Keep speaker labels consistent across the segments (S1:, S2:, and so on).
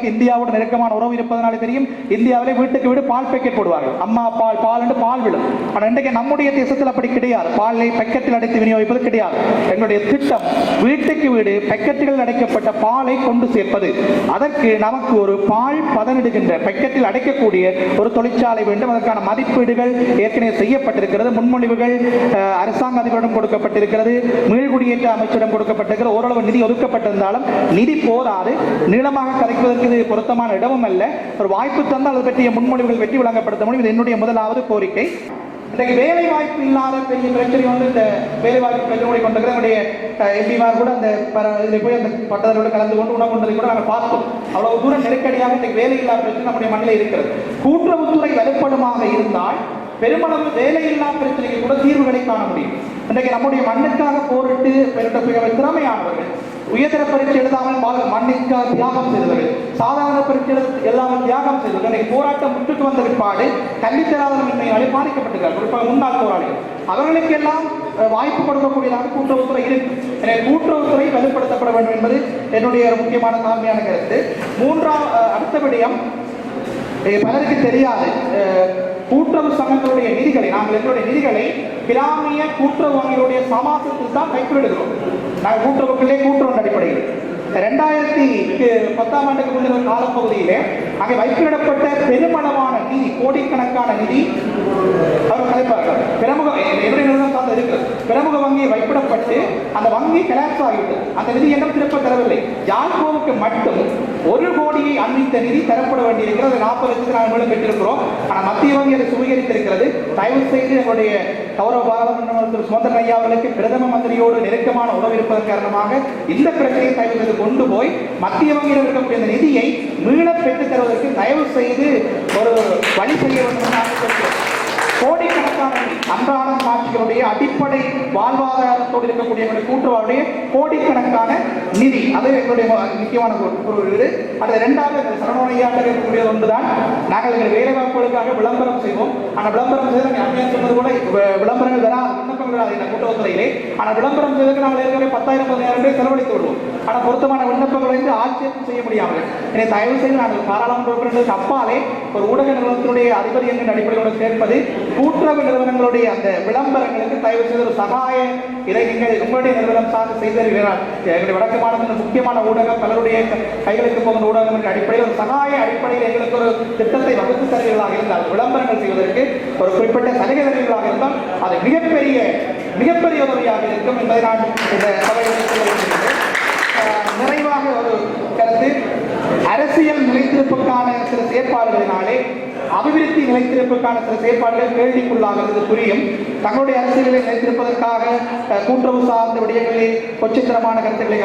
S1: இந்தியாவோட நெருக்கமான உறவு இருப்பதனால தெரியும், இந்தியாவிலே வீட்டுக்கு வீடு பால் பேக்கெட் போடுவார்கள். அம்மா பால் பால் என்று பால் விடும். ஆனால் இன்றைக்கு நம்முடைய தேசத்தில் அப்படி கிடையாது. பாலை பேக்கெட்டில் அடைத்து விநியோகிப்பது கிடையாது. எங்களுடைய திட்டம் வீட்டுக்கு வீடு பேக்கெட்டுகள் அடைக்கப்பட்ட பாலை கொண்டு சேர்ப்பது. அதற்கு நமக்கு ஒரு பால் பதனிடுகின்ற பேக்கெட்டில் அடைக்கக்கூடிய ஒரு தொழிற்சாலை வேண்டும். அதற்கான மதிப்பீடுகள் ஏற்கனவே செய்யப்பட்டிருக்கிறது. முன்மொழிவுகள் அரசாங்க அதிபரிடம் கொடுக்கப்பட்டிருக்கிறது. மீள்குடியேற்ற அமைச்சரிடம் கொடுக்கப்பட்டிருக்கிறது. ஓரளவு நிதி ஒதுக்கப்பட்டிருந்தாலும் நிதி போதாது. நீளமாக கதைப்பதற்கு இது பொருத்தமான இடமும் அல்ல. ஒரு வாய்ப்பு தந்தால் அது பற்றிய முன்மொழிவுகள் வெற்றி வழங்கப்படுத்த முடியும். இது என்னுடைய முதலாவது கோரிக்கை. இன்றைக்கு வேலை வாய்ப்பு இல்லாத பெரிய பிரச்சனை வந்து இந்த வேலை வாய்ப்பு பிரச்சனை கொண்டிருக்கிற நம்முடைய எம்பிமார் கூட அந்த இதில் போய் அந்த பட்டதோடு கலந்து கொண்டு உணவு கொண்டதை கூட நாங்கள் பார்த்தோம். அவ்வளவு தூரம் நெருக்கடியாக இன்றைக்கு வேலை இல்லாத பிரச்சனை நம்முடைய மண்ணில் இருக்கிறது. கூட்டுறவுத்துறை வலுப்படுமாக இருந்தால் பெருமளவு வேலையில்லா பிரச்சனைக்கு கூட தீர்வுகளை காண முடியும். இன்றைக்கு நம்முடைய மண்ணுக்காக போரிட்டு பெருட்ட திறமையானவர்கள், உயர்தர பரீட்சை எழுதாமல் மண்ணிற்காக தியாகம் செய்தவர்கள், சாதாரண பரீட்சை எல்லாமல் தியாகம் செய்தவர்கள், இன்றைக்கு போராட்டம் முற்றுக்கு வந்த பிற்பாடு கல்வித்தராதனமின்மையாலே பாதிக்கப்பட்டிருக்கிறார். குறிப்பாக முன்னாள் போராளிகள், அவர்களுக்கெல்லாம் வாய்ப்பு கொடுக்கக்கூடியதாக கூட்டுறவுத்துறை இருக்கு. எனவே கூட்டுறவுத்துறை வலுப்படுத்தப்பட வேண்டும் என்பது என்னுடைய ஒரு முக்கியமான தாழ்மையான கருத்து. அடுத்த விடயம் பலருக்கு தெரியாது. கூட்டுறவு சங்கங்களுடைய நிதிகளை, நாங்கள் எங்களுடைய நிதிகளை கிராமிய கூட்டுறவு வங்கிகளுடைய சமாசத்தில் தான் வைத்துவிடுகிறோம். நாங்கள் கூட்டுறவுக்குள்ளே கூட்டுறவு அடிப்படையில் 2010ஆம் ஆண்டுக்கு முன்னர் காலப்பகுதியிலே அங்கே வைப்பிடப்பட்ட பெருமளவான நிதி, கோடிக்கணக்கான நிதி அவர் கலைப்பார்கள். பிரமுக வங்கியை வைப்பிடப்பட்டு அந்த வங்கி கலாப்ஸ் ஆகிவிட்டது. அந்த நிதி எங்கும் திருப்ப தரவில்லை. யாழ்ப்பாணத்துக்கு மட்டும் 1 கோடியை அண்மித்த நிதி தரப்பட வேண்டியிருக்கிறது. 40 லட்சத்தை நாங்கள் மூலம் பெற்றிருக்கிறோம். ஆனால் மத்திய வங்கி அதை சுவீகரித்திருக்கிறது. தயவு செய்து எங்களுடைய கௌரவ பாராளுமன்ற சுமந்திரன் ஐயா அவர்களுக்கு பிரதம மந்திரியோடு நெருக்கமான உறவு இருப்பதன் காரணமாக இந்த பிரச்சனையை தயவு செய்து கொண்டு போய் மத்திய வங்கியில் இருக்கக்கூடிய அந்த நிதியை மீள பெற்றுத் தருவதற்கு தயவு செய்து ஒரு வழி செய்ய வேண்டும். கோடிக்கணக்கான அன்றாடம் காட்சிகளுடைய அடிப்படை வாழ்வாதாரத்தோடு இருக்கக்கூடிய கூட்டுறவுடைய கோடிக்கணக்கான நிதி, அது எங்களுடைய முக்கியமான ஒரு. அது 2வது சரணோனையாக இருக்கக்கூடிய ஒன்றுதான். நாங்கள் எங்கள் வேலைவாய்ப்புகளுக்காக விளம்பரம் செய்வோம். ஆனால் விளம்பரம் செய்து அம்மையார் சொன்னது கூட விளம்பரங்கள் வராது, விண்ணப்பங்கள் வராது இந்த கூட்டுறவுத்துறையிலே. ஆனால் விளம்பரம் செய்வதற்கு நாங்கள் ஏற்கனவே 10,000 செலவழித்து விடுவோம். ஆனால் பொருத்தமான விண்ணப்பங்களை வந்து ஆட்சேபம் செய்ய முடியாமல். எனவே தயவு செய்து நாங்கள் பாராளுமன்ற உறுப்பினர்களுக்கு அப்பாலே ஒரு ஊடக நிறுவனத்தினுடைய அதிபதி என்ற அடிப்படையோடு சேர்ப்பது கூட்டுறவு நிறுவனங்களுடைய அந்த விளம்பரங்களுக்கு தயவு செய்து ஒரு சகாய இதை நீங்கள் உங்களுடைய நிறுவனம் சார்ந்து செய்தீர்கள். எங்களுடைய வடக்கு மாநில முக்கியமான ஊடகம் பலருடைய கைகளுக்கு போகிற ஊடகம் என்ற அடிப்படையில் ஒரு சகாய அடிப்படையில் எங்களுக்கு ஒரு திட்டத்தை வகுத்து தருவதாக இருந்தால், விளம்பரங்கள் செய்வதற்கு ஒரு குறிப்பிட்ட சலுகை தருவதாக இருந்தால் அது மிகப்பெரிய உதவியாக இருக்கும் என்பதை நான் இந்த சபையில் சொல்ல. நிறைவாக ஒரு கருத்து, அரசியல் நிலைத்திருப்புக்கான சில செயற்பாடுகளினாலே அபிவிருத்தி நிலைத்திருப்புக்கான சில செயற்பாடுகள் கேள்விக்குள்ளாகிறது புரியும். தங்களுடைய அரசியலை நிலைத்திருப்பதற்காக கூட்டுறவு சார்ந்த விடயங்களில் கொச்சத்தரமான கருத்துக்களை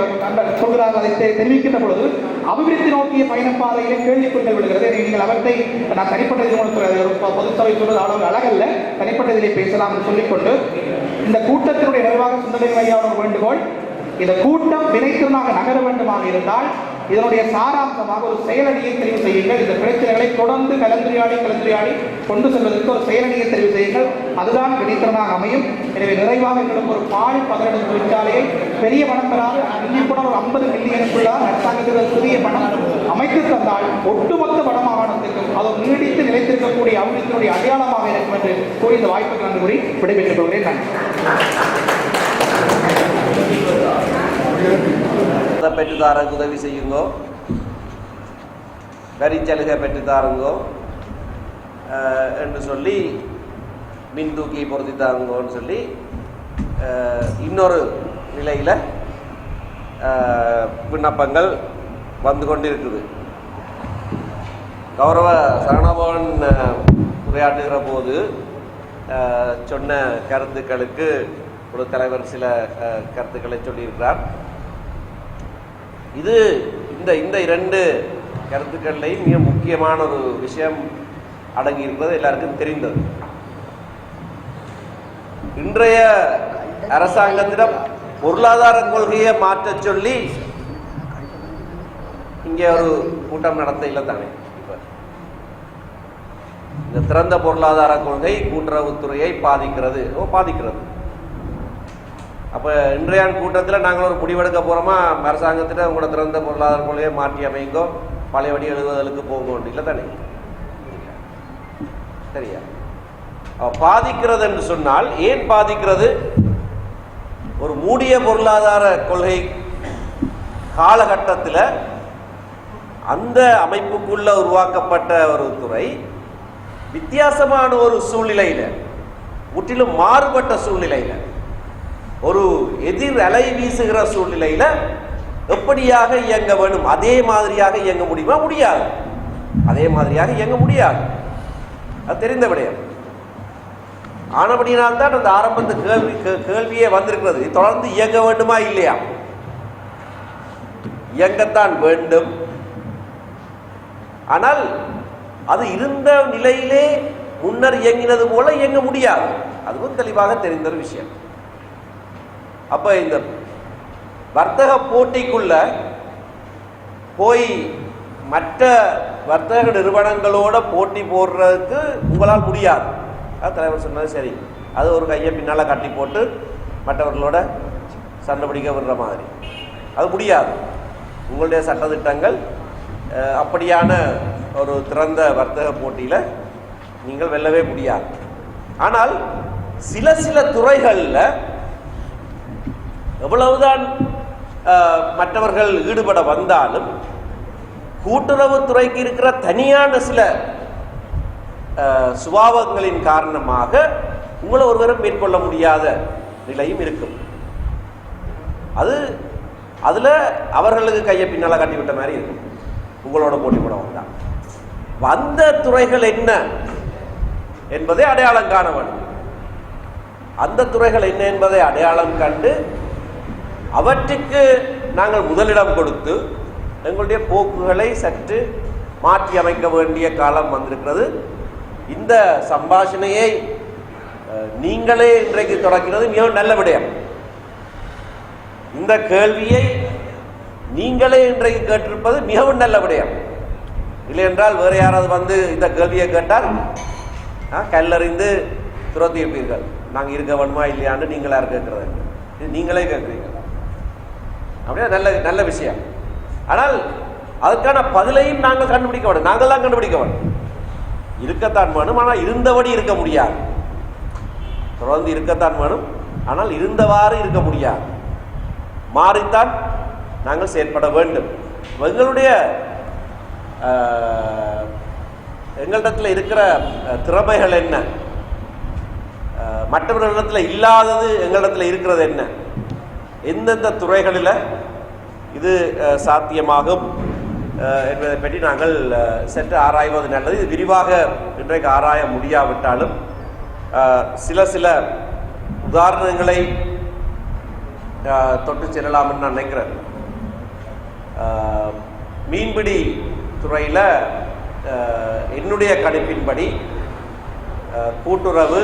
S1: சொல்கிறார்கள். அதை தெரிவிக்கின்ற பொழுது அபிவிருத்தி நோக்கிய பயணப்பாதையிலே கேள்விக்குள் விடுகிறது. நீங்கள் அவற்றை நான் தனிப்பட்ட பொதுச்சபை சொல்வது அளவு அழகல்ல, தனிப்பட்ட இதிலே பேசலாம் என்று சொல்லிக்கொண்டு இந்த கூட்டத்தினுடைய நிறைவாக சுந்தரலிங்கம் ஐயாவோட வேண்டுகோள், இந்த கூட்டம் வினைத்திறனாக நகர வேண்டுமாக இருந்தால் இதனுடைய சாராம்சமாக ஒரு செயலணியை தெரிவு செய்யுங்கள். இந்த பிரச்சனைகளை தொடர்ந்து கலந்துரையாடி கொண்டு செல்வதற்கு ஒரு செயலணியை தெரிவு செய்யுங்கள். அதுதான் வினைத்திறனாக அமையும். எனவே நிறைவாக எங்களுக்கு ஒரு பால் பதனிடும் தொழிற்சாலையை பெரிய பணம் பெறாது கூட ஒரு 50 மில்லியனுக்குள்ளாக அரசாங்கத்தில் புதிய பணம் அமைத்து தந்தால் ஒட்டுமொத்த வடமாகாணத்திற்கும் அது நீடித்து நிலைத்திருக்கக்கூடிய அபிவிருத்தியினுடைய அடையாளமாக இருக்கும் என்று கூறி இந்த வாய்ப்புக்கு நன்றி கூறி விடைபெற்றுக் கொள்கிறேன். நன்றி.
S2: பெற்றுத்தாரங்க உதவி செய்யுங்கோ, வரிச்சலுகை பெற்றுத்தாருங்கோ என்று சொல்லி மின் தூக்கி பொருத்தி தாருங்கோன்னு சொல்லி இன்னொரு நிலையில் விண்ணப்பங்கள் வந்து கொண்டிருக்குது. கௌரவ சரணபவன் உரையாற்றுகிற போது சொன்ன கருத்துக்களுக்கு ஒரு தலைவர் சில கருத்துக்களை சொல்லியிருக்கிறார். இது இந்த 2 கருத்துக்கள்லையும் மிக முக்கியமான ஒரு விஷயம் அடங்கி இருக்கிறது எல்லாருக்கும் தெரிந்தது. இன்றைய அரசாங்கத்திடம் பொருளாதார கொள்கையை மாற்ற சொல்லி இங்கே ஒரு கூட்டம் நடத்த இல்லை தானே. இந்த திறந்த பொருளாதார கொள்கை கூட்டுறவுத்துறையை பாதிக்கிறது. அப்போ இன்றைய கூட்டத்தில் நாங்கள் ஒரு முடிவெடுக்க போகிறோமா, அரசாங்கத்தில் உங்களோட திறந்த பொருளாதார கொள்கையை மாற்றி அமைங்கோ, பழையபடி எழுதுவதற்கு போகணும் இல்லை தானே? சரியா? பாதிக்கிறது என்று சொன்னால் ஏன் பாதிக்கிறது? ஒரு மூடிய பொருளாதார கொள்கை காலகட்டத்தில் அந்த அமைப்புக்குள்ள உருவாக்கப்பட்ட ஒரு துறை வித்தியாசமான ஒரு சூழ்நிலையில, முற்றிலும் மாறுபட்ட சூழ்நிலையில, ஒரு எதிர் அலை வீசுகிற சூழ்நிலையில எப்படியாக இயங்க வேண்டும்? அதே மாதிரியாக இயங்க முடியுமா? முடியாது. அதே மாதிரியாக இயங்க முடியாது. அது தெரிந்த விடயம். ஆனபடியினால்தான் அந்த ஆரம்பத்து கேள்வியே வந்திருக்கிறது. தொடர்ந்து இயங்க வேண்டுமா இல்லையா? இயங்கத்தான் வேண்டும். ஆனால் அது இருந்த நிலையிலே முன்னர் இயங்கினது போல இயங்க முடியாது. அதுவும் தெளிவாக தெரிந்த ஒரு விஷயம். அப்ப இந்த வர்த்தக போட்டிக்குள்ள போய் மற்ற வர்த்தக நிறுவனங்களோட போட்டி போடுறதுக்கு உங்களால் முடியாது. தலைவர் சொன்னது சரி. அது ஒரு கையை பின்னால கட்டி போட்டு மற்றவர்களோட சண்டை பிடிக்க விடுற மாதிரி அது முடியாது. உங்களுடைய சட்டத்திட்டங்கள் அப்படியான ஒரு திறந்த வர்த்தக போட்டியில நீங்கள் வெல்லவே முடியாது. ஆனால் சில துறைகளில் எவ்வளவுதான் மற்றவர்கள் ஈடுபட வந்தாலும் கூட்டுறவு துறைக்கு இருக்கிற தனியான சில சுபாவங்களின் காரணமாக உங்களை ஒருவரும் மேற்கொள்ள முடியாத நிலையும் இருக்கும். அதுல அவர்களுக்கு கையை பின்னால கட்டிவிட்ட மாதிரி இருக்கும். உங்களோட போட்டி போட வந்தாங்க. வந்த துறைகள் என்ன என்பதை அடையாளம் காண வேண்டும். அந்த துறைகள் என்ன என்பதை அடையாளம் கண்டு அவற்றுக்கு நாங்கள் முதலிடம் கொடுத்து எங்களுடைய போக்குகளை சற்று மாற்றி அமைக்க வேண்டிய காலம் வந்திருக்கிறது. இந்த சம்பாஷணையை நீங்களே இன்றைக்கு தொடக்கிறது மிகவும் நல்ல விடயம். இந்த கேள்வியை நீங்களே இன்றைக்கு கேட்டிருப்பது மிகவும் நல்ல விடயம். இல்லை என்றால் வேறு யாராவது வந்து இந்த கேள்வியை கேட்டால் கல்லறிந்து துரத்தி இருப்பீர்கள். நாங்கள் இருக்க வேணுமா இல்லையான்னு நீங்களா கேட்கறது, இது நீங்களே கேட்குறீங்க. அப்படியே நல்ல நல்ல விஷயம். ஆனால் அதுக்கான பதிலையும் நாங்கள் கண்டுபிடிக்க வேண்டும். நாங்கள் தான் கண்டுபிடிக்க வேண்டும். இருக்கத்தான் வேணும், ஆனால் இருந்தபடி இருக்க முடியாது. தொடர்ந்து இருக்கத்தான் வேணும், ஆனால் இருந்தவாறு இருக்க முடியாது. மாறித்தான் நாங்கள் செயற்பட வேண்டும். எங்களிடத்தில் இருக்கிற திறமைகள் என்ன, மற்றவர்களிடத்தில் இல்லாதது எங்களிடத்தில் இருக்கிறது என்ன, எந்தெந்த துறைகளில் இது சாத்தியமாகும் என்பதை பற்றி நாங்கள் சற்று ஆராய்வது நல்லது. இது விரிவாக இன்றைக்கு ஆராய முடியாவிட்டாலும் சில உதாரணங்களை தொட்டு செல்லலாம் என்று நான் நினைக்கிறேன். மீன்பிடி துறையில் என்னுடைய கணிப்பின்படி கூட்டுறவு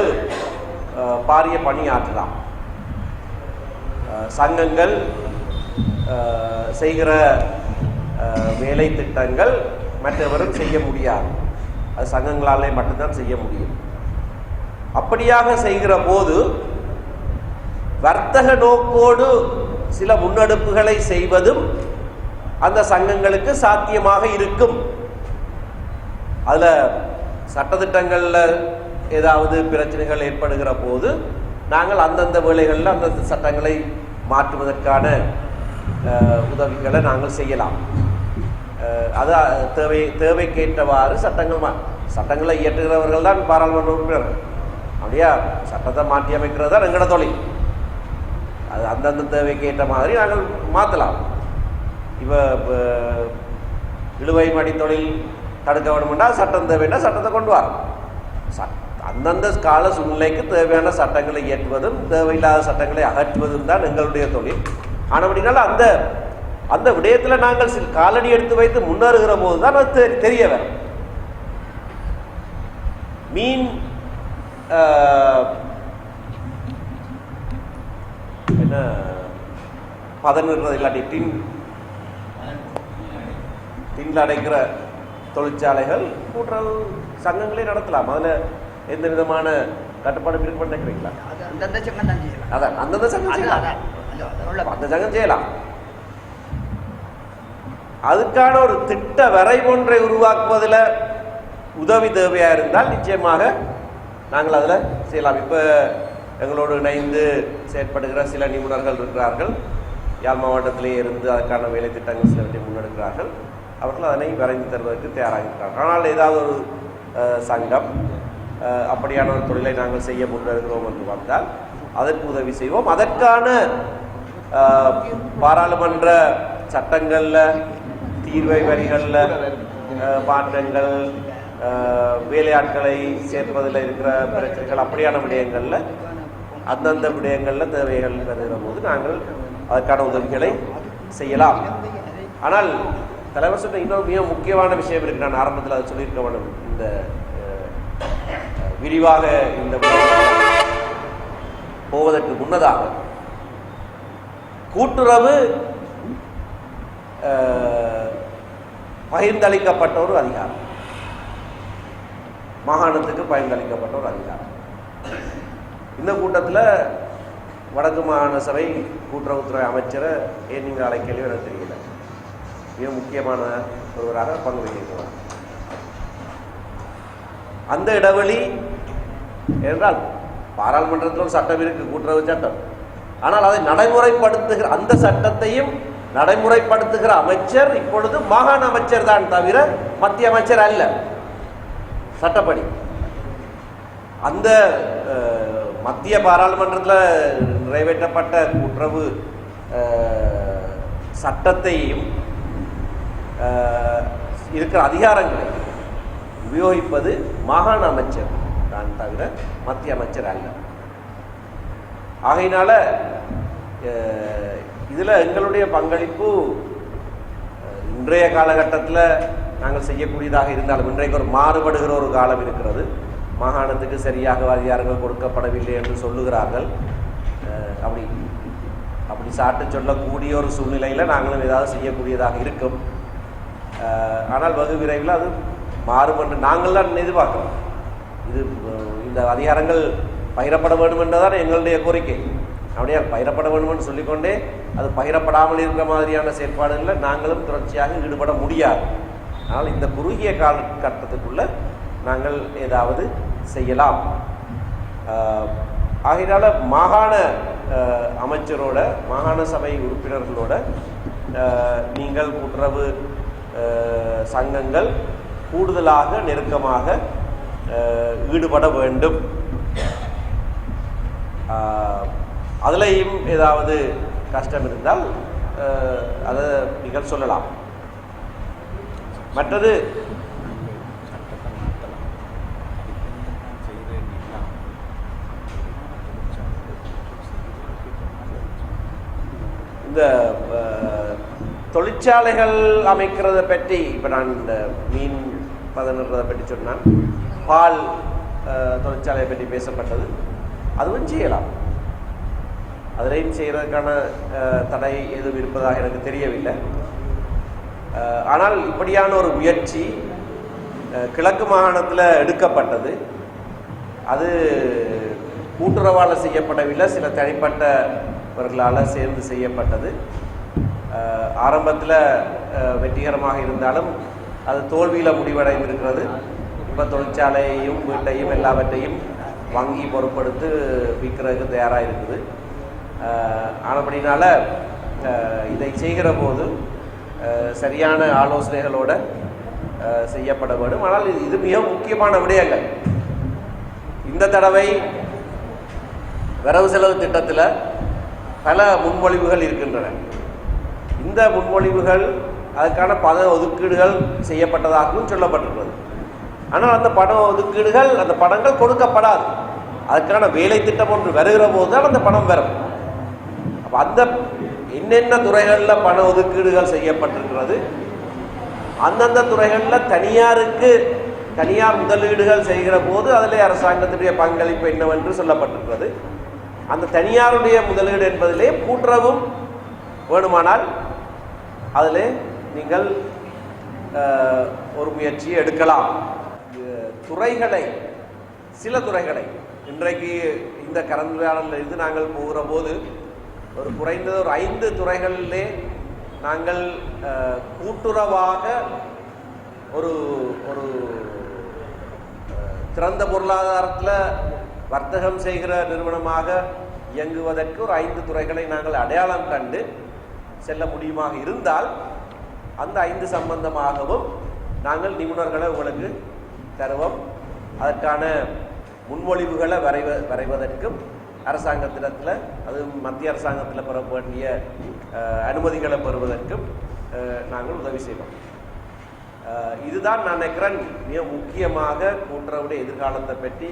S2: பாரிய பணியாற்றலாம். சங்கங்கள் செய்கிற வேலை திட்டங்கள் மற்றவரும் செய்ய முடியாது. அது சங்கங்களாலே மட்டும்தான் செய்ய முடியும். அப்படியாக செய்கிற போது வர்த்தக நோக்கோடு சில முன்னெடுப்புகளை செய்வதும் அந்த சங்கங்களுக்கு சாத்தியமாக இருக்கும். அதுல சட்டத்திட்டங்கள்ல ஏதாவது பிரச்சனைகள் ஏற்படுகிற போது நாங்கள் அந்தந்த வேளைகளில் அந்தந்த சட்டங்களை மாற்றுவதற்கான உதவிகளை நாங்கள் செய்யலாம். அது தேவைக்கேற்றவாறு சட்டங்களை இயற்றுகிறவர்கள் தான் பாராளுமன்ற உறுப்பினர்கள். அப்படியா சட்டத்தை மாற்றி அமைக்கிறது தான் எங்களோட தொழில். அது அந்தந்த தேவைக்கு ஏற்ற மாதிரி நாங்கள் மாற்றலாம். இப்போ இழுவை மடி தொழில் தடுக்க வேணும்னா சட்டம் தேவைன்னா சட்டத்தை கொண்டு வரோம். அந்தந்த கால சூழ்நிலைக்கு தேவையான சட்டங்களை இயற்றுவதும் தேவையில்லாத சட்டங்களை அகற்றுவதும் தான் எங்களுடைய தொழில். ஆனபடினால அந்த அந்த விடயத்தில் நாங்கள் சில காலடி எடுத்து வைத்து முன்னேறுகிற போது தான் அது தெரிய வரும். மீன் என்ன பதனிடுறது இல்லாட்டி டின்ல அடைக்கிற தொழிற்சாலைகள் கூட்டுறவு சங்கங்களே நடத்தலாம். அதில் எந்த விதமான கட்டுப்பாடு இருக்க நினைக்கிறீங்களா? அதான் அந்தந்த சங்கம் செய்யலாம். அந்த சங்கம் செய்யலாம். அதுக்கான ஒரு திட்ட வரைபொன்றை உருவாக்குவதில் உதவி தேவையாக இருந்தால் நிச்சயமாக நாங்கள் அதில் செய்யலாம். இப்போ எங்களோடு இணைந்து செயற்படுகிற சில நிபுணர்கள் இருக்கிறார்கள். யாழ் மாவட்டத்திலே இருந்து அதற்கான வேலை திட்டங்கள் சிலவற்றை முன்னெடுக்கிறார்கள். அவர்கள் அதனை வரைந்து தருவதற்கு தயாராகிறார்கள். ஆனால் ஏதாவது ஒரு சங்கம் அப்படியான ஒரு தொழிலை நாங்கள் செய்ய முன்வருகிறோம் என்று வந்தால் அதற்கு உதவி செய்வோம். அதற்கான பாராளுமன்ற சட்டங்களில், தீர்வை வரிகளில், மாற்றங்கள், வேலையாட்களை சேர்ப்பதில் இருக்கிற பிரச்சனைகள், அப்படியான விடயங்களில் அந்தந்த விடயங்களில் தேவைகள் வருகிற போது நாங்கள் அதற்கான உதவிகளை செய்யலாம். ஆனால் தலைவர் சொன்ன இன்னொரு மிக முக்கியமான விஷயம் இருக்கு. நான் ஆரம்பத்தில் அதை சொல்லியிருக்க வேண்டும். இந்த விரிவாக இந்த போவதற்கு முன்னதாக கூட்டுறவு பகிர்ந்தளிக்கப்பட்ட ஒரு அதிகாரம், மாகாணத்துக்கு பகிர்ந்தளிக்கப்பட்ட ஒரு அதிகாரம். இந்த கூட்டத்தில் வடக்கு மாகாண சபை கூட்டுறவுத்துறை அமைச்சரை ஏன் நீங்கள் அழைக்கலையோ எனக்கு தெரியல. மிக முக்கியமான ஒருவராக பங்கு வகிக்கிறார். அந்த இடைவெளி என்றால் பாராளுமன்றத்தில் ஒரு சட்டம் இருக்கு, கூட்டுறவு சட்டம். ஆனால் அதை நடைமுறைப்படுத்துகிற அந்த சட்டத்தையும் நடைமுறைப்படுத்துகிற அமைச்சர் இப்பொழுது மாகாண அமைச்சர் தான் தவிர மத்திய அமைச்சர் அல்ல. சட்டப்படி அந்த மத்திய பாராளுமன்றத்தில் நிறைவேற்றப்பட்ட கூட்டுறவு சட்டத்தையும் இருக்கிற அதிகாரங்களை உபயோகிப்பது மாகாண அமைச்சர் தான் தவிர மத்திய அமைச்சர் அல்ல. ஆகையினால இதில் எங்களுடைய பங்களிப்பு இன்றைய காலகட்டத்தில் நாங்கள் செய்யக்கூடியதாக இருந்தாலும், இன்றைக்கு ஒரு மாறுபடுகிற ஒரு காலம் இருக்கிறது. மாகாணத்துக்கு சரியாக அதிகாரங்கள் கொடுக்கப்படவில்லை என்று சொல்லுகிறார்கள். அப்படி சாட்டு சொல்லக்கூடிய ஒரு சூழ்நிலையில் நாங்களும் ஏதாவது செய்யக்கூடியதாக இருக்கும். ஆனால் வெகு விரைவில் அது மாறும் என்று நாங்கள் தான் எதிர்பார்க்கிறோம். இந்த அதிகாரங்கள் பகிரப்பட வேண்டும் என்றுதான் எங்களுடைய கோரிக்கை. அப்படியே பகிரப்பட வேண்டும் என்று சொல்லிக்கொண்டே அது பகிரப்படாமல் இருக்கிற மாதிரியான செயற்பாடுகளில் நாங்களும் தொடர்ச்சியாக ஈடுபட முடியாது. ஆனால் இந்த குறுகிய காலகட்டத்துக்குள்ள நாங்கள் ஏதாவது செய்யலாம். ஆகையினால மாகாண அமைச்சரோட, மாகாண சபை உறுப்பினர்களோட நீங்கள் கூட்டுறவு சங்கங்கள் கூடுதலாக நெருக்கமாக ஈடுபட வேண்டும். அதுலேயும் ஏதாவது கஷ்டம் இருந்தால் அதை நீங்கள் சொல்லலாம். மற்றது இந்த தொழிற்சாலைகள் அமைக்கிறத பற்றி, இப்போ நான் இந்த மீன் பதனிடுறதை பற்றி சொன்னான், பால் தொழிற்சாலையை பற்றி பேசப்பட்டது. அதுவும் செய்யலாம். அதிலையும் செய்கிறதுக்கான தடை எதுவும் இருப்பதாக எனக்கு தெரியவில்லை. ஆனால் இப்படியான ஒரு முயற்சி கிழக்கு மாகாணத்தில் எடுக்கப்பட்டது. அது கூட்டுறவால் செய்யப்படவில்லை, சில தனிப்பட்டவர்களால் சேர்ந்து செய்யப்பட்டது. ஆரம்பத்தில் வெற்றிகரமாக இருந்தாலும் அது தோல்வியில் முடிவடைந்திருக்கிறது. இப்போ தொழிற்சாலையையும் வீட்டையும் எல்லாவற்றையும் வங்கி பொறுப்படுத்து விற்கிறதுக்கு தயாராக இருக்குது. ஆனபடினால இதை செய்கிற போது சரியான ஆலோசனைகளோடு செய்யப்பட வேண்டும். ஆனால் இது மிக முக்கியமான விடயங்கள். இந்த தடவை வரவு செலவு திட்டத்தில் பல முன்மொழிவுகள் இருக்கின்றன. இந்த முன்மொழிவுகள் அதுக்கான பண ஒதுக்கீடுகள் செய்யப்பட்டதாகவும் சொல்லப்பட்டிருக்கிறது. ஆனால் அந்த பண ஒதுக்கீடுகள், அந்த பணங்கள் கொடுக்கப்படாது. அதுக்கான வேலை திட்டம் ஒன்று வருகிற போது தான் அந்த பணம் வரும். அப்போ அந்த என்னென்ன துறைகளில் பண ஒதுக்கீடுகள் செய்யப்பட்டிருக்கிறது, அந்தந்த துறைகளில் தனியார் முதலீடுகள் செய்கிற போது அதில் அரசாங்கத்துடைய பங்களிப்பு என்னவென்று சொல்லப்பட்டிருக்கிறது. அந்த தனியாருடைய முதலீடு என்பதிலே கூட்டுறவும் வேணுமானால் அதில் நீங்கள் ஒரு முயற்சியை எடுக்கலாம். சில துறைகளை இன்றைக்கு இந்த கலந்துரையாடலில் இருந்து நாங்கள் போகிற போது ஒரு குறைந்தது ஒரு 5 துறைகளிலே நாங்கள் கூட்டுறவாக ஒரு ஒரு திறந்த பொருளாதாரத்தில் வர்த்தகம் செய்கிற நிறுவனமாக இயங்குவதற்கு ஒரு 5 துறைகளை நாங்கள் அடையாளம் கண்டு செல்ல முடியுமாக இருந்தால் அந்த 5 சம்பந்தமாகவும் நாங்கள் நிபுணர்களை உங்களுக்கு தருவோம். அதற்கான முன்மொழிவுகளை வரைவதற்கும் அரசாங்கத்திடத்தில், அது மத்திய அரசாங்கத்தில் பெற வேண்டிய அனுமதிகளை பெறுவதற்கும் நாங்கள் உதவி செய்வோம். இதுதான் நான் நினைக்கிறேன் மிக முக்கியமாக கூட்டுறவுடைய எதிர்காலத்தை பற்றி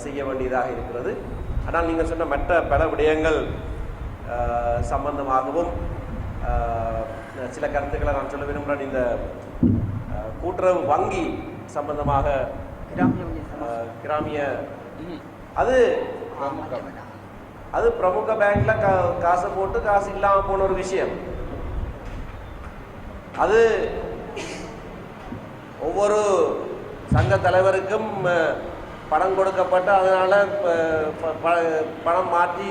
S2: செய்ய வேண்டியதாக இருக்கிறது. ஆனால் நீங்கள் சொன்ன மற்ற பல விடயங்கள் சம்பந்தமாகவும் சில கருத்துக்களை நான் சொல்ல விரும்புகிறேன். இந்த கூட்டுறவு வங்கி சம்பந்தமாக கிராமிய அது பிரமுக பேங்க்ல காசை போட்டு காசு இல்லாம போன ஒரு விஷயம். அது ஒவ்வொரு சங்க தலைவருக்கும் பணம் கொடுக்கப்பட்டு அதனால பணம் மாற்றி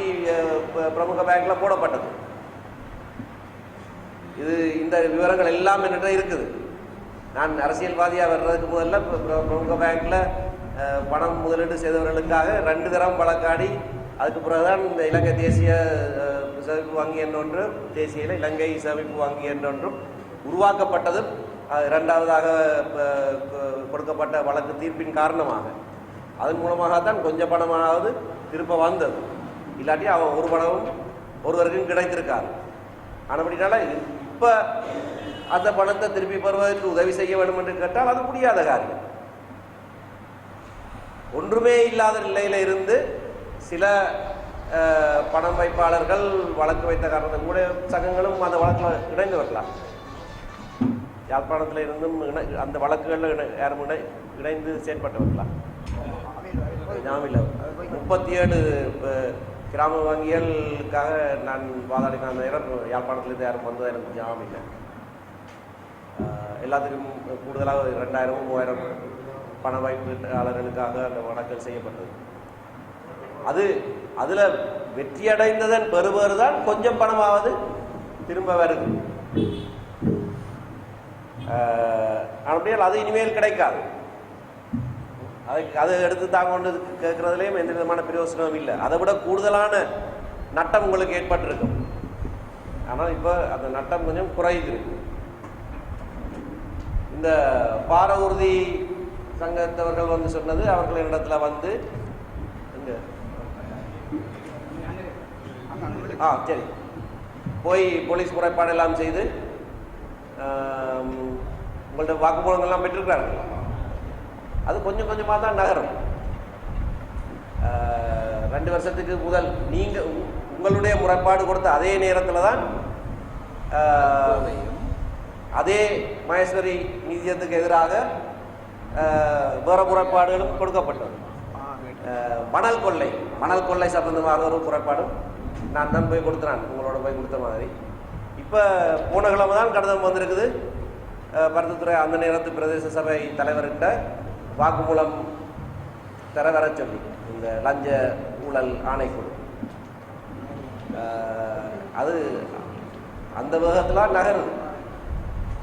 S2: பிரமுக பேங்க்ல போடப்பட்டது. இது இந்த விவரங்கள் எல்லாம் என்கிட்ட இருக்குது. நான் அரசியல்வாதியாக வர்றதுக்கு முதல்ல பிரமுக பேங்க்ல பணம் முதலீடு செய்தவர்களுக்காக 2 தரம் வழக்காடி அதுக்கு பிறகுதான் இந்த இலங்கை தேசிய சேமிப்பு வங்கி என்றொன்று, தேசிய இலங்கை சேமிப்பு வங்கி என்றொன்றும் உருவாக்கப்பட்டதும் 2வதாக கொடுக்கப்பட்ட வழக்கு தீர்ப்பின் காரணமாக. அதன் மூலமாகத்தான் கொஞ்சம் பணமாவது திருப்ப வந்தது. இல்லாட்டி அவன் ஒரு பணமும் ஒருவருக்கும் கிடைத்திருக்காது. ஆனபடினால இப்போ அந்த பணத்தை திருப்பி பெறுவதற்கு உதவி செய்ய வேண்டும் என்று கேட்டால் அது முடியாத காரியம். ஒன்றுமே இல்லாத நிலையில இருந்து சில பணம் வைப்பாளர்கள் வழக்கு வைத்த காரணத்தை கூட சங்கங்களும் அந்த வழக்கில் இணைந்து வரலாம். யாழ்ப்பாணத்தில் இருந்தும் அந்த வழக்குகளில் யாரும் இணைந்து செயல்பட்டு வரலாம். 37 கிராம வங்கிகளுக்காக நான் வாதாடின நேரம் யாழ்ப்பாணத்திலிருந்து யாரும் வந்ததாக எனக்கு ஞாபகம் இல்லை. எல்லாத்துக்கும் கூடுதலாக 2000 3000 பண வைப்பாளர்களுக்காக அந்த வழக்கல் செய்யப்பட்டது. அதில் வெற்றியடைந்ததன் பெறுவது தான் கொஞ்சம் பணமாவது திரும்ப வருது. அப்படியே அது இனிமேல் கிடைக்காது. அதை எடுத்து தாங்க கொண்டு கேட்கறதுலேயும் எந்த விதமான பிரயோசனமும் இல்லை. அதை விட கூடுதலான நட்டம் உங்களுக்கு ஏற்பட்டிருக்கும். ஆனால் இப்போ அந்த நட்டம் கொஞ்சம் குறையுது. இந்த பார உறுதி சங்கத்தவர்கள் வந்து சொன்னது, அவர்களிடத்துல வந்து சரி போய் போலீஸ் முறைப்பாடு எல்லாம் செய்து உங்கள்ட்ட வாக்குமூலங்கள்லாம் பெற்றிருக்கிறார்கள். அது கொஞ்சம் கொஞ்சமாக தான் நகரும். 2 வருஷத்துக்கு முதல் நீங்கள் உங்களுடைய முறைப்பாடு கொடுத்த அதே நேரத்தில் தான் அதே மகேஸ்வரி நிதியத்துக்கு எதிராக வேற முறைப்பாடுகளும் கொடுக்கப்பட்டது. மணல் கொள்ளை சம்பந்தமாக ஒரு முறைப்பாடும் நான் தான் போய் கொடுத்துறேன், உங்களோட போய் கொடுத்த மாதிரி. இப்போ போன கிழமை தான் கடிதம் வந்திருக்குது. பருத்தித்துறை அந்த நேரத்து பிரதேச சபை தலைவர்கிட்ட வாக்குமூலம் தர வர சொல்லி இந்த லஞ்ச ஊழல் ஆணைக்குழு அது அந்த வேகத்தில் நகருது.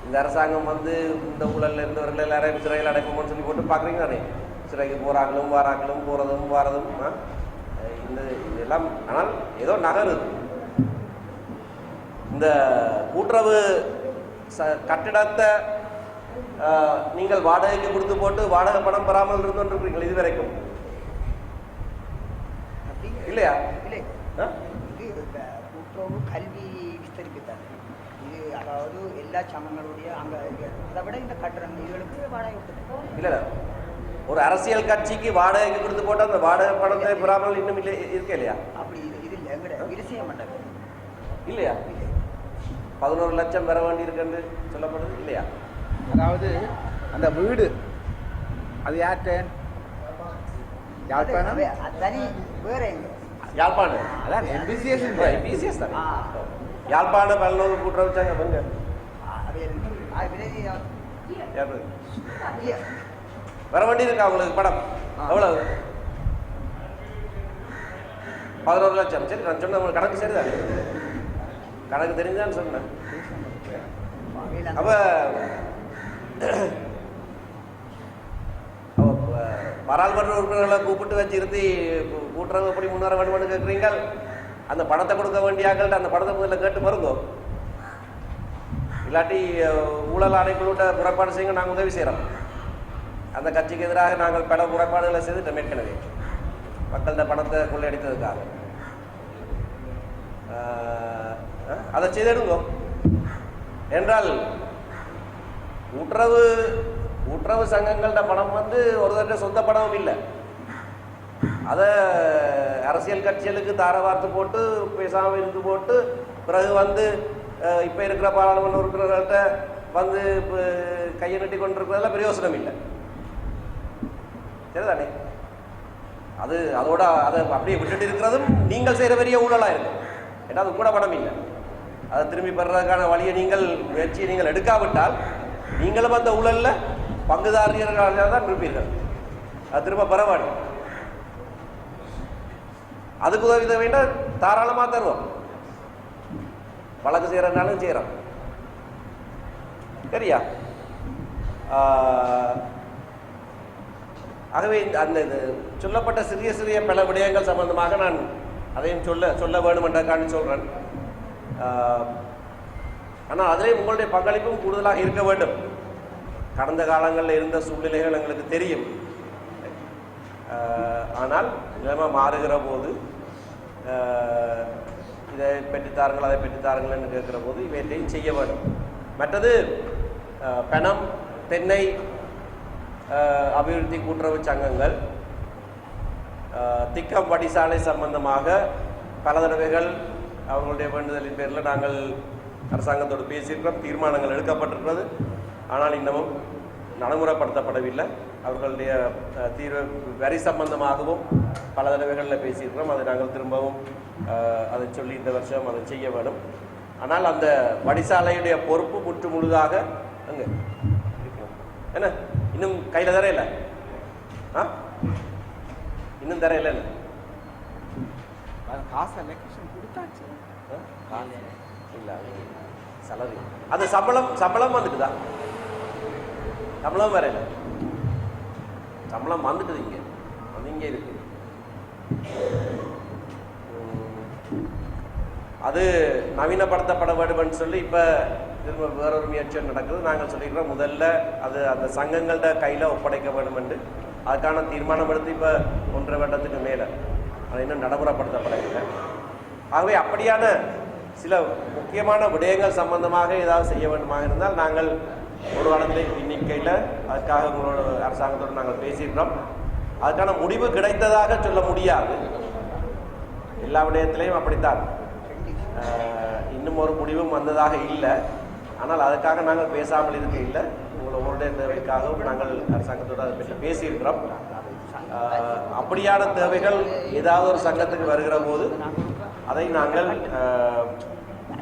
S2: இந்த அரசாங்கம் வந்து இந்த ஊழல் இருந்தவர்கள் எல்லாரையும் சிறையில் அடைப்போம்னு சொல்லி போட்டு பார்க்குறீங்க தானே. சிறைக்கு போகிறாங்களும் வாராங்களும் போகிறதும் வாரதும் இதெல்லாம். ஆனால் ஏதோ நகருது. இந்த கூட்டுறவு கட்டிடத்தை நீங்கள் வாடகைக்கு கொடுத்து போட்டு வாடகை பணம் பெறாமல் இருந்துருக்கீங்க இது வரைக்கும் இல்லையா?
S3: கூட்டுறவு கல்வி விஸ்தரிப்புத்தான் இது. அதாவது எல்லா சமங்களுடைய அங்கே அதை விட இந்த கட்டணம் இதுகளுக்கு வாடகை கொடுத்து
S2: இல்லை. ஒரு அரசியல் கட்சிக்கு வாடகைக்கு கொடுத்து போட்டு அந்த வாடகை பணத்தை பெறாமல் இன்னும் இல்லை இருக்கே இல்லையா?
S3: அப்படி இது இல்லை. எங்கட இது செய்ய மாட்டாங்க
S2: இல்லையா? 11 லட்சம் பெற வேண்டி இருக்குன்னு சொல்லப்படுது இல்லையா?
S4: அதாவது அந்த வீடு அது யார்கிட்ட? யாழ்ப்பாணம்
S3: தனி வேற எங்க?
S2: யாழ்ப்பாணம்
S4: அதான்
S2: எம்பிசிஎஸ் தானே. யாழ்ப்பாணம் பல்லூர் கூட்டுறவு வச்சாங்க பங்க வர வேண்டி இருக்கா உங்களுக்கு படம்? எவ்வளவு? 11 லட்சம். சரி, நான் சொன்ன உங்களுக்கு கணக்கு சரிதான், கணக்கு தெரிஞ்சான்னு சொன்னேன். அவ பாராளுமன்ற உறுப்பினர்களை கூப்பிட்டு வச்சிருத்தி கூட்டுறவு எப்படி முன்னேற வேண்டும் கேட்குறீங்க. அந்த பணத்தை கொடுக்க வேண்டிய ஆட்கள்ட்ட அந்த பணத்தை முதல்ல கேட்டு வருங்கோ. இல்லாட்டி ஊழல் ஆணைகளோட முறைப்பாடு செய்யுங்க, நாங்கள் உதவி செய்கிறோம். அந்த கட்சிக்கு எதிராக நாங்கள் பல முறைப்பாடுகளை செய்து ஏற்கனவே மக்கள்கிட்ட பணத்தை கொள்ளையடித்ததுக்காக அதை செய்திடுங்கோ. என்றால் கூட்டுறவு சங்கங்கள்ட பணம் ஒரு தட்ட சொந்த பணமும் இல்லை. அதை அரசியல் கட்சிகளுக்கு தாரவார்த்து போட்டு பேசாமல் இருந்து போட்டு பிறகு இப்போ இருக்கிற பாராளுமன்ற உறுப்பினர்கள்ட்ட கையை நட்டி கொண்டிருக்கிறதெல்லாம் பிரயோசனம் இல்லை. சரிதானே? அதை அப்படியே விட்டுட்டு இருக்கிறதும் நீங்கள் செய்கிற பெரிய ஊழலாக இருக்கும். ஏன்னா அது கூட பணம் இல்லை. அதை திரும்பி பெறுறதுக்கான வழியை முயற்சியை நீங்கள் எடுக்காவிட்டால் நீங்களும் அந்த ஊழலில் பங்குதாரர்களாக தான் இருப்பீர்கள். அது திரும்ப பரவாயில்ல. அதுக்கு உதவி வேண்டாம், தாராளமாக தருவோம். வழக்கு செய்கிறனாலும் செய்கிறோம். சரியா? ஆகவே அந்த சொல்லப்பட்ட சிறிய சிறிய பல விடயங்கள் சம்பந்தமாக நான் அதையும் சொல்ல வேண்டும் என்றக்காண்டி சொல்கிறேன். ஆனால் அதிலே உங்களுடைய பங்களிப்பும் கூடுதலாக இருக்க வேண்டும். கடந்த காலங்களில் இருந்த சூழ்நிலைகள் எங்களுக்கு தெரியும். ஆனால் நிலைமை மாறுகிற போது இதை பெற்றுத்தாருங்கள் அதை பெற்றுத்தாருங்கள் என்று கேட்கிற போது இவற்றையும் செய்ய வேண்டும். மற்றது பணம் தென்னை அபிவிருத்தி கூட்டுறவு சங்கங்கள் திக்கம் படிசாலை சம்பந்தமாக பல தடவைகள் அவர்களுடைய வேண்டுதலின் பேரில் நாங்கள் அரசாங்கத்தோடு பேசியிருக்கிறோம். தீர்மானங்கள் எடுக்கப்பட்டிருக்கிறது. ஆனால் இன்னமும் நடைமுறைப்படுத்தப்படவில்லை. அவர்களுடைய வரி சம்பந்தமாகவும் பல தடவைகளில் பேசியிருக்கிறோம். அதை நாங்கள் திரும்பவும் அதை சொல்லி இந்த வருஷம் அதை செய்ய வேண்டும். ஆனால் அந்த வடிசாலையுடைய பொறுப்பு முற்று முழுதாக அங்கே என்ன இன்னும் கையில் தர இல்லை. இன்னும் தர இல்லை. இல்லை சலரி அது சம்பளம் வந்துட்டுதா? சம்பளம் வேற இல்லை. சம்பளம் வந்துட்டுது. இங்கே இருக்கு. அது நவீனப்படுத்தப்பட வேண்டும் சொல்லி இப்போ திரும்ப வேறொரு முயற்சி நடக்குது. நாங்கள் சொல்லிக்கிறோம் முதல்ல அது அந்த சங்கங்கள்ட கையில் ஒப்படைக்க வேண்டும் என்று. அதுக்கான தீர்மானம் எடுத்து இப்போ 1.5 வருடத்துக்கு மேலே அது இன்னும் நடைமுறைப்படுத்தப்படவில்லை. ஆகவே அப்படியான சில முக்கியமான விடயங்கள் சம்பந்தமாக ஏதாவது செய்ய வேண்டுமாக இருந்தால் நாங்கள் ஒரு காலத்தில் எண்ணிக்கையில் அதுக்காக உங்களோட அரசாங்கத்தோடு நாங்கள் பேசியிருக்கிறோம். அதுக்கான முடிவு கிடைத்ததாக சொல்ல முடியாது. எல்லா விடயத்திலையும் அப்படித்தான். இன்னும் ஒரு முடிவும் வந்ததாக இல்லை. ஆனால் அதுக்காக நாங்கள் பேசாமல் இருக்க இல்லை. உங்களுடைய தேவைக்காகவும் நாங்கள் அரசாங்கத்தோடு அதை பற்றி பேசியிருக்கிறோம். அப்படியான தேவைகள் ஏதாவது ஒரு சங்கத்துக்கு வருகிற போது அதை நாங்கள்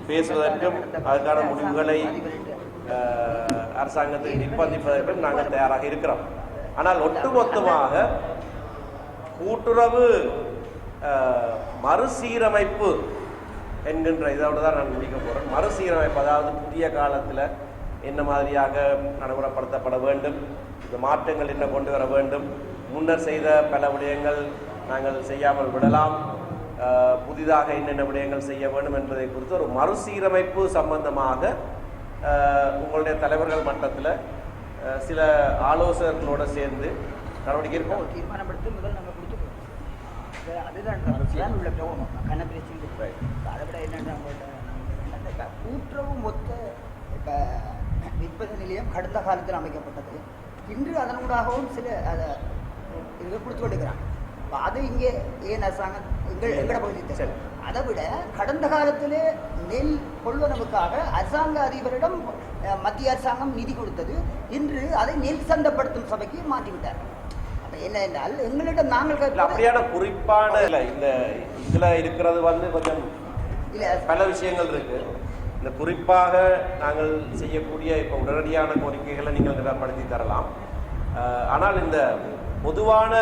S2: பேசுவதற்கும் அதுக்கான முடிவுகளை அரசாங்கத்தை நிர்பந்திப்பதற்கும் நாங்கள் தயாராக இருக்கிறோம். ஆனால் ஒட்டுமொத்தமாக கூட்டுறவு மறுசீரமைப்பு என்கின்ற இதோடு தான் நான் முடிக்க போகிறேன். மறுசீரமைப்பு, அதாவது புதிய காலத்தில் என்ன மாதிரியாக நடைமுறைப்படுத்தப்பட வேண்டும், இந்த மாற்றங்கள் என்ன கொண்டு வர வேண்டும், முன்னர் செய்த பல விடயங்கள் நாங்கள் செய்யாமல் விடலாம், புதிதாக என்னென்ன விடயங்கள் செய்ய வேண்டும் என்பதை குறித்து ஒரு மறுசீரமைப்பு சம்பந்தமாக உங்களுடைய தலைவர்கள் மட்டத்தில் சில ஆலோசகர்களோடு சேர்ந்து நடவடிக்கை இருக்கும்.
S3: தீர்மானம் எடுத்து முதல் நாங்கள் கொடுத்துருக்கோம். அதுதான் உள்ள போகணும். கண்ணபிரச்சி அதை விட என்னென்ன கூட்டுறவு மொத்த இப்போ விற்பனை நிலையம் கடந்த காலத்தில் அமைக்கப்பட்டது. இன்று அதனூடாகவும் சில அதை இதை கொடுத்து கொண்டிருக்கிறாங்க. அது இங்கே ஏன் அரசாங்கம் எங்கட பகுதி அதை விட கடந்த காலத்தில் நெல் கொள்வனவுக்காக அரசாங்க அதிபரிடம் மத்திய அரசாங்கம் நிதி கொடுத்தது. இன்று அதை நெல் சந்தைப்படுத்தும் சபைக்கு மாற்றிவிட்டார். அப்போ என்ன என்றால் எங்களிடம் நாங்கள்
S2: அப்படியான குறிப்பான இந்த இதில் இருக்கிறது கொஞ்சம் பல விஷயங்கள் இருக்கு. இந்த குறிப்பாக நாங்கள் செய்யக்கூடிய இப்போ உடனடியான கோரிக்கைகளை நீங்கள் நிலைப்படுத்தி தரலாம். ஆனால் இந்த பொதுவான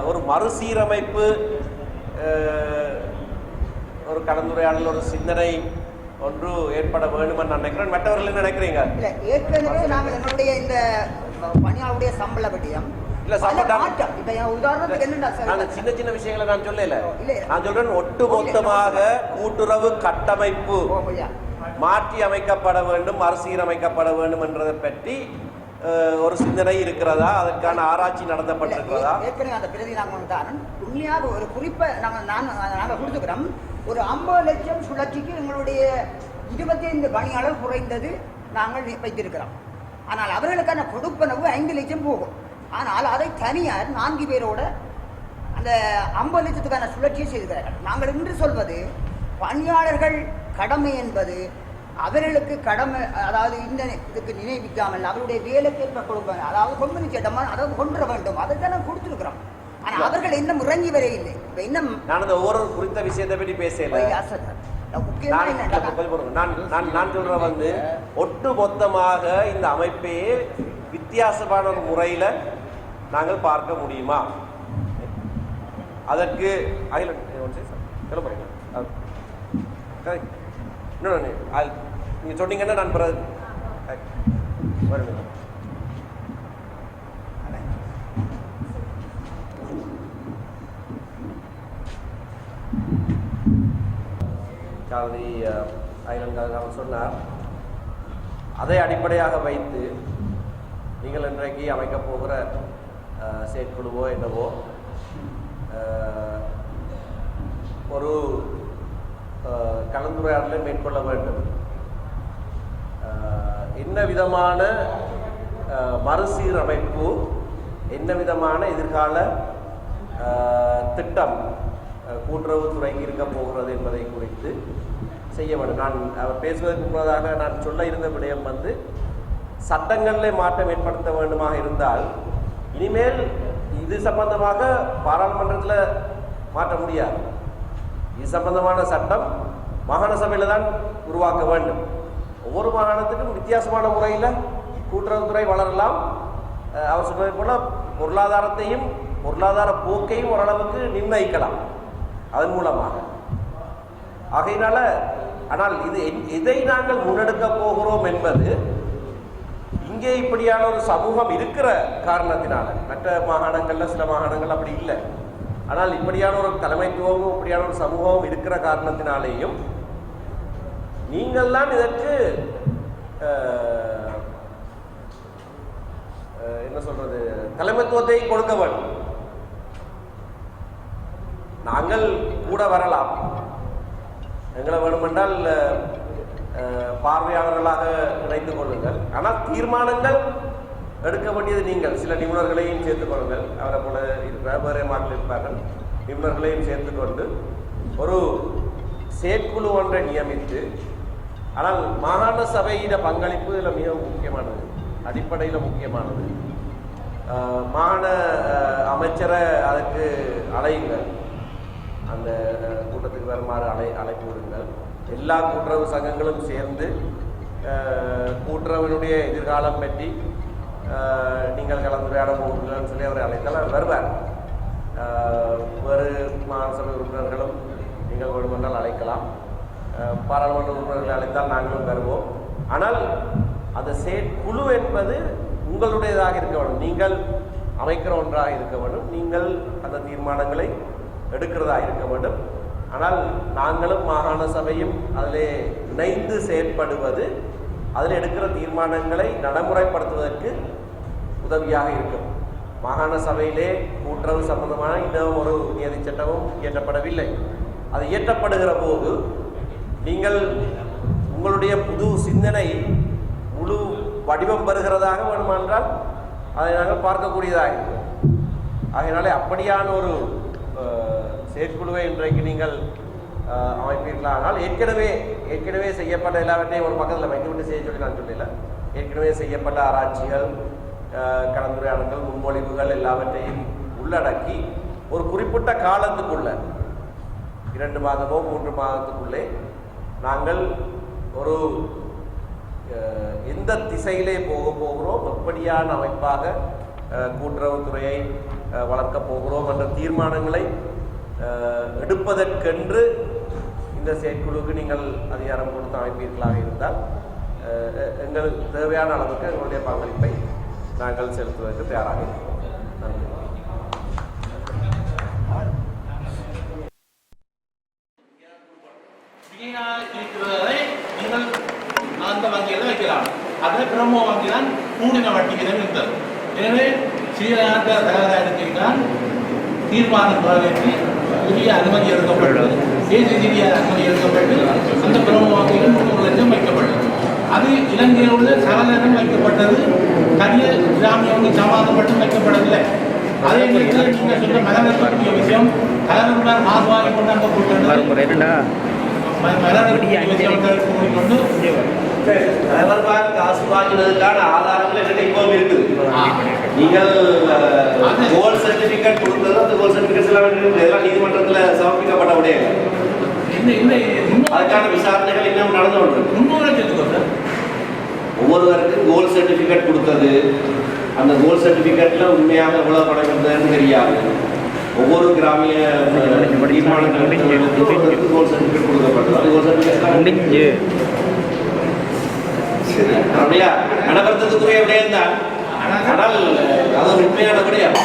S2: ஒரு மறுசீரமைப்பு, ஒரு கலந்துரையாடல், ஒரு சிந்தனை ஒன்று ஏற்பட வேண்டும் நான் நினைக்கிறேன். மற்றவர்கள் என்ன நினைக்கிறீங்க?
S3: இல்ல ஏற்கனவே நாங்கள் எங்களுடைய இந்த பணியாளருடைய சம்பள விடயம்
S2: இல்ல
S3: மாற்றம். இப்ப உதாரணத்துக்கு என்னடா
S2: நாங்க சின்ன சின்ன விஷயங்களை நான் சொல்லல.
S3: இல்ல
S2: நான் சொல்றேன் ஒட்டுமொத்தமாக கூட்டுறவு கட்டமைப்பு மாற்றி அமைக்கப்பட வேண்டும், மறுசீரமைக்கப்பட வேண்டும் என்றதை பற்றி ஒரு சிந்தனை இருக்கிறதா? அதற்கான ஆராய்ச்சி நடத்தப்பட்டிருக்கிறதா?
S3: ஏற்கனவே அந்த பிரதி நாங்கள் தான் உண்மையாக ஒரு குறிப்பை நாங்கள் கொடுத்துக்கிறோம். ஒரு 50 லட்சம் சுழற்சிக்கு எங்களுடைய 25 பணியாளர் குறைந்தது நாங்கள் வைத்திருக்கிறோம். ஆனால் அவர்களுக்கான கொடுப்பனவு 5 லட்சம் போகும். ஆனால் அதை தனியார் 4 பேரோட அந்த 50 லட்சத்துக்கான சுழற்சியை செய்திருக்கிறார்கள். நாங்கள் இன்று சொல்வது பணியாளர்கள் கடமை என்பது அவர்களுக்கு கடமை, அதாவது இந்த இதுக்கு நினைவிக்காமல் அவருடைய வேலைக்கேற்ப கொடுப்பாங்க, அதாவது கொம்பனி சட்டமா அதாவது கொண்டு வேண்டும், அதை தான் நான் கொடுத்துருக்கிறோம். ஆனால் அவர்கள் இன்னும் இறங்கி வர இல்லை. இன்னும்
S2: நான் அந்த ஒவ்வொரு குறித்த விஷயத்தை பற்றி பேசல. நான் சொல்ற வந்து ஒட்டு மொத்தமாக இந்த அமைப்பையே வித்தியாசமான ஒரு முறையில் நாங்கள் பார்க்க முடியுமா? அதற்கு நீங்க சொன்னீங்கன்னா நான் பிறகு அவர் சொன்னார். அதை அடிப்படையாக வைத்து நீங்கள் இன்றைக்கு அமைக்கப் போகிற செயற்குழுவோ என்னவோ ஒரு கலந்துரையாடலை மேற்கொள்ள வேண்டும். என்ன விதமான மறுசீரமைப்பு, என்ன விதமான எதிர்கால திட்டம் கூட்டுறவுத்துறைக்கு இருக்க போகிறது என்பதை குறித்து செய்ய வேண்டும். நான் அவர் பேசுவதற்கு முன்னதாக நான் சொல்ல இருந்த விடயம் வந்து சட்டங்களில் மாற்றம் ஏற்படுத்த வேண்டுமாக இருந்தால் இனிமேல் இது சம்பந்தமாக பாராளுமன்றத்தில் மாற்ற முடியாது. இது சம்பந்தமான சட்டம் மாகாண சபையில் தான் உருவாக்க வேண்டும். ஒவ்வொரு மாகாணத்துக்கும் வித்தியாசமான முறையில் கூட்டுறவுத்துறை வளரலாம். அவர் சொன்னதை போல பொருளாதாரத்தையும் பொருளாதார போக்கையும் ஓரளவுக்கு நிர்ணயிக்கலாம் அதன் மூலமாக. ஆகையினால ஆனால் இதை நாங்கள் முன்னெடுக்க போகிறோம் என்பது இங்கே இப்படியான ஒரு சமூகம் இருக்கிற காரணத்தினால, மற்ற மாகாணங்கள்ல சில மாகாணங்கள் அப்படி இல்லை. ஆனால் இப்படியான ஒரு தலைமைத்துவமும் இப்படியான ஒரு சமூகமும் இருக்கிற காரணத்தினாலேயும் நீங்கள் தான் இதற்கு என்ன சொல்றது தலைமைத்துவத்தை கொடுக்க வேண்டும். நாங்கள் கூட வரலாம், எங்களை வேண்டுமென்றால் பார்வையாளர்களாக இணைத்துக் கொள்ளுங்கள். ஆனால் தீர்மானங்கள் எடுக்க வேண்டியது நீங்கள். சில நிபுணர்களையும் சேர்த்துக் கொள்ளுங்கள். அவரை போல இருக்கிற வேறு மாற்றில் இருப்பார்கள். நிபுணர்களையும் சேர்த்துக்கொண்டு ஒரு செயற்குழு ஒன்றை நியமித்து, ஆனால் மாகாண சபையிட பங்களிப்பு இதில் மிக முக்கியமானது, அடிப்படையில் முக்கியமானது. மாகாண அமைச்சரை அதற்கு அழையுங்கள், அந்த கூட்டத்துக்கு வருமாறு அழைப்பு விடுங்கள். எல்லா கூட்டுறவு சங்கங்களும் சேர்ந்து கூட்டுறவினுடைய எதிர்காலம் பற்றி நீங்கள் கலந்துரையாட போகிறீர்கள்னு சொல்லி அவரை அழைத்தால் அவர் வருவார். வேறு மாகாண சபை உறுப்பினர்களும் நீங்கள் வேண்டுமென்றால் அழைக்கலாம். பாராளுமன்ற உறுப்பினர்களை அழைத்தால் நாங்களும் வருவோம். ஆனால் அந்த செயற்குழு என்பது உங்களுடையதாக இருக்க வேண்டும், நீங்கள் அமைக்கிற ஒன்றாக இருக்க வேண்டும், நீங்கள் அந்த தீர்மானங்களை எடுக்கிறதா இருக்க வேண்டும். ஆனால் நாங்களும் மாகாண சபையும் அதிலே இணைந்து செயற்படுவது அதில் எடுக்கிற தீர்மானங்களை நடைமுறைப்படுத்துவதற்கு உதவியாக இருக்கும். மாகாண சபையிலே கூட்டுறவு சம்பந்தமான இன்னும் ஒரு நியதி சட்டமும் இயற்றப்படவில்லை. அது இயற்றப்படுகிற போது நீங்கள் உங்களுடைய புது சிந்தனை முழு வடிவம் பெறுகிறதாக வேண்டுமென்றால் அதை நாங்கள் பார்க்கக்கூடியதாக இருக்கும். ஆகையினாலே அப்படியான ஒரு செயற்குழுவை இன்றைக்கு நீங்கள் அமைப்பீர்களா? ஆனால் ஏற்கனவே செய்யப்பட்ட எல்லாவற்றையும் ஒரு பக்கத்தில் வைத்துவிட்டு செய்ய சொல்லி நான் சொல்லல. ஏற்கனவே செய்யப்பட்ட ஆராய்ச்சிகள், கலந்துரையாடல்கள், முன்மொழிவுகள் எல்லாவற்றையும் உள்ளடக்கி ஒரு குறிப்பிட்ட காலத்துக்குள்ள 2 மாதமோ 3 மாதத்துக்குள்ளே நாங்கள் ஒரு எந்த திசையிலே போகிறோம், எப்படியான அமைப்பாக கூட்டுறவுத்துறையை வளர்க்க போகிறோம் என்ற தீர்மானங்களை எடுப்பதற்கென்று இந்த செயற்குழுவுக்கு நீங்கள் அதிகாரம் கொடுத்து அமைப்பீர்களாக இருந்தால் எங்கள் தேவையான அளவுக்கு எங்களுடைய பங்களிப்பை நாங்கள் செலுத்துவதற்கு தயாராக இருக்கிறோம். நன்றி.
S5: இருக்கிறதை நீங்கள் அந்த வங்கியில் வைக்கலாம். அதில் பிரம்மோ வங்கி தான் கூடின வட்டி விதம் இருந்தது. எனவே ஸ்ரீலங்கா தகவல்தான் தீர்மானம் நிறைவேற்றி புதிய அனுமதி எடுக்கப்பட்டது. தேசிய அனுமதி எடுக்கப்பட்டு அந்த பிரம்மோ வங்கியில் 3 லட்சம் வைக்கப்பட்டது. அது இலங்கையில் உள்ள சகலரும் வைக்கப்பட்டது. தனிய கிராமிய வங்கி சமாதம் மட்டும் வைக்கப்படவில்லை. அதே நேரத்தில் நீங்கள் சொல்ற மனநலக்கூடிய விஷயம் தலைவர்கள் மாசுவாரி கொண்டு அங்கே கூட்டணும்
S2: தலைவர்பால் காசு வாங்கினதுக்கான ஆதாரங்கள் இப்பவும் இருக்குது. நீங்கள் கோல் சர்டிபிகேட் கொடுத்தது அந்த கோல் சர்டிபிகேட் எல்லாம் நீதிமன்றத்தில் சமர்ப்பிக்கப்பட்ட உடையது. அதுக்கான விசாரணைகள் இன்னும் நடந்து கொண்டிருக்கு. ஒவ்வொருவருக்கும் கோல் சர்டிபிகேட் கொடுத்தது, அந்த கோல் சர்டிபிகேட்ல உண்மையாக எவ்வளவு பணம் இருந்ததுன்னு தெரியாது. ஒவ்வொரு கிராமிய கோல் சர்டிபிகேட் கொடுக்கப்பட்டது. அது கோல் சர்டிபிகேட் அப்படியா நடப்பதற்குரிய விடயம் தான். ஆனால் அது உண்மையான விடயம்.